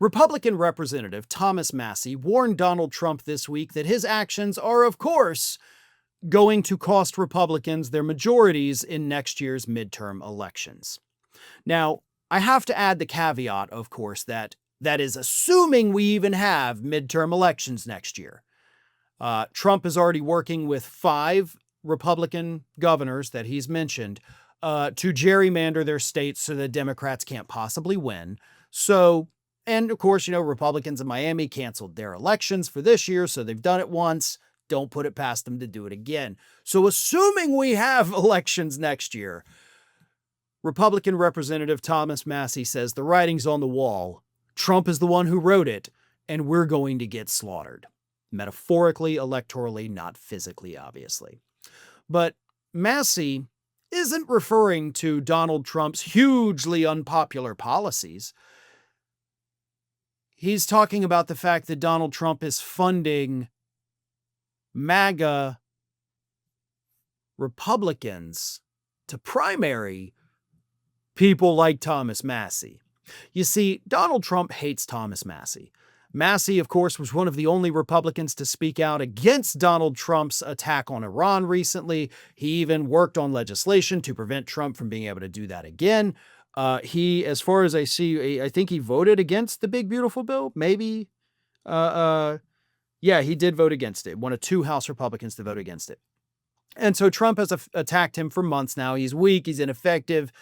Republican Representative Thomas Massie warned Donald Trump this week that his actions are, of course, going to cost Republicans their majorities in next year's midterm elections. Now, I have to add the caveat, of course, that is assuming we even have midterm elections next year. Trump is already working with 5 Republican governors that he's mentioned to gerrymander their states so that Democrats can't possibly win. So, and of course, Republicans in Miami canceled their elections for this year, so they've done it once. Don't put it past them to do it again. So assuming we have elections next year, Republican Representative Thomas Massie says the writing's on the wall. Trump is the one who wrote it, and we're going to get slaughtered. Metaphorically, electorally, not physically, obviously. But Massie isn't referring to Donald Trump's hugely unpopular policies. He's talking about the fact that Donald Trump is funding MAGA Republicans to primary people like Thomas Massey. You see, Donald Trump hates Thomas Massey. Massey, of course, was one of the only Republicans to speak out against Donald Trump's attack on Iran recently. He even worked on legislation to prevent Trump from being able to do that again. He, as far as I see, I think he voted against the big, beautiful bill. Maybe. Yeah, he did vote against it. One of 2 House Republicans to vote against it. And so Trump has attacked him for months now. He's weak. He's ineffective.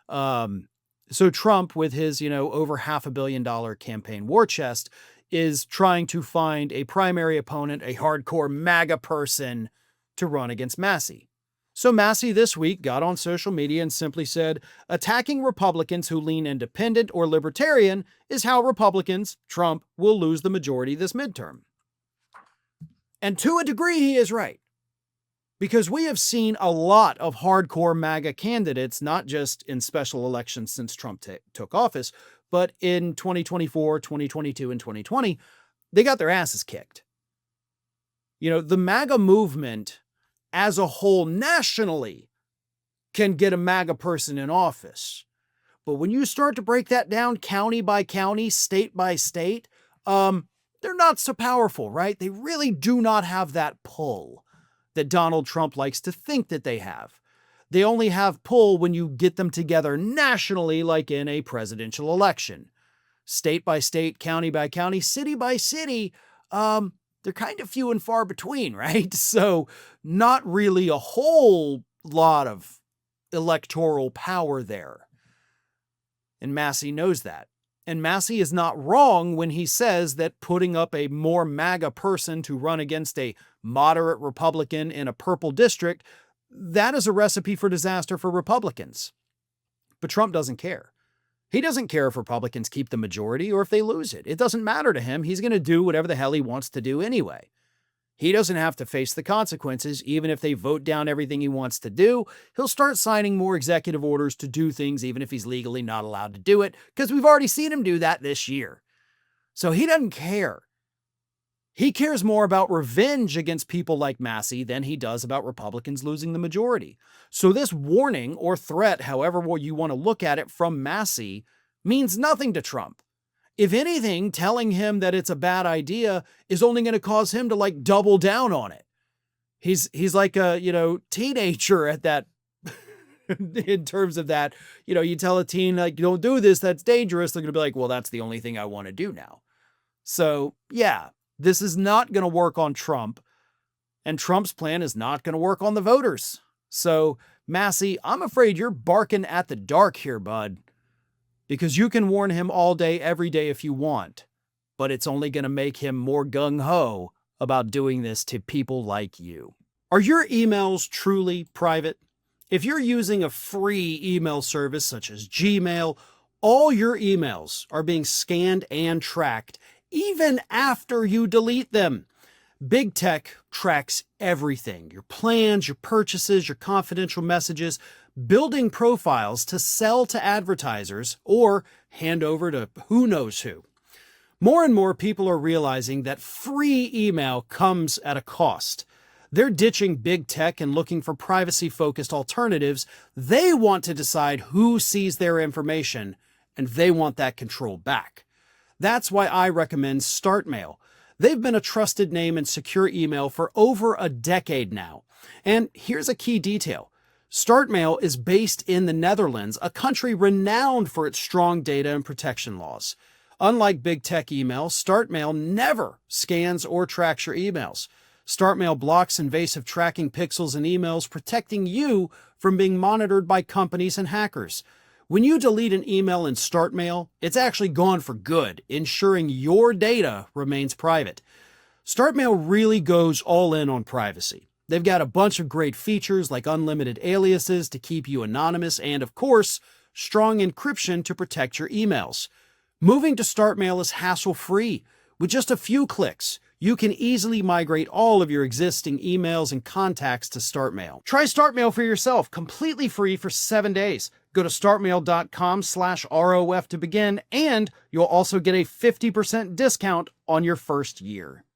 So Trump, with his, over $500 million campaign war chest, is trying to find a primary opponent, a hardcore MAGA person to run against Massey. So Massey this week got on social media and simply said, attacking Republicans who lean independent or libertarian is how Republicans, Trump, will lose the majority this midterm. And to a degree, he is right. Because we have seen a lot of hardcore MAGA candidates, not just in special elections since Trump took office, but in 2024, 2022, and 2020, they got their asses kicked. The MAGA movement as a whole nationally can get a MAGA person in office. But when you start to break that down county by county, state by state, they're not so powerful, right? They really do not have that pull that Donald Trump likes to think that they have. They only have pull when you get them together nationally, like in a presidential election. State by state, county by county, city by city, they're kind of few and far between, right? So not really a whole lot of electoral power there. And Massey knows that. And Massey is not wrong when he says that putting up a more MAGA person to run against a moderate Republican in a purple district, that is a recipe for disaster for Republicans. But Trump doesn't care. He doesn't care if Republicans keep the majority or if they lose it. It doesn't matter to him. He's going to do whatever the hell he wants to do anyway. He doesn't have to face the consequences. Even if they vote down everything he wants to do, he'll start signing more executive orders to do things even if he's legally not allowed to do it, because we've already seen him do that this year. So he doesn't care. He cares more about revenge against people like Massey than he does about Republicans losing the majority. So this warning or threat, however you want to look at it, from Massey means nothing to Trump. If anything, telling him that it's a bad idea is only going to cause him to double down on it. He's like a, teenager at that in terms of that. You tell a teen, don't do this, that's dangerous. They're going to be like, well, that's the only thing I want to do now. So yeah, this is not going to work on Trump, and Trump's plan is not going to work on the voters. So Massey, I'm afraid you're barking at the dark here, bud. Because you can warn him all day, every day if you want, but it's only going to make him more gung-ho about doing this to people like you. Are your emails truly private? If you're using a free email service such as Gmail, all your emails are being scanned and tracked, even after you delete them. Big tech tracks everything, your plans, your purchases, your confidential messages, building profiles to sell to advertisers or hand over to who knows who. More and more people are realizing that free email comes at a cost. They're ditching big tech and looking for privacy-focused alternatives. They want to decide who sees their information, and they want that control back. That's why I recommend StartMail. They've been a trusted name in secure email for over a decade now. And here's a key detail. StartMail is based in the Netherlands, a country renowned for its strong data and protection laws. Unlike big tech email, StartMail never scans or tracks your emails. StartMail blocks invasive tracking pixels in emails, protecting you from being monitored by companies and hackers. When you delete an email in StartMail, it's actually gone for good, ensuring your data remains private. StartMail really goes all in on privacy. They've got a bunch of great features like unlimited aliases to keep you anonymous and, of course, strong encryption to protect your emails. Moving to StartMail is hassle-free. With just a few clicks, you can easily migrate all of your existing emails and contacts to StartMail. Try StartMail for yourself, completely free for 7 days. Go to startmail.com/ROF to begin, and you'll also get a 50% discount on your first year.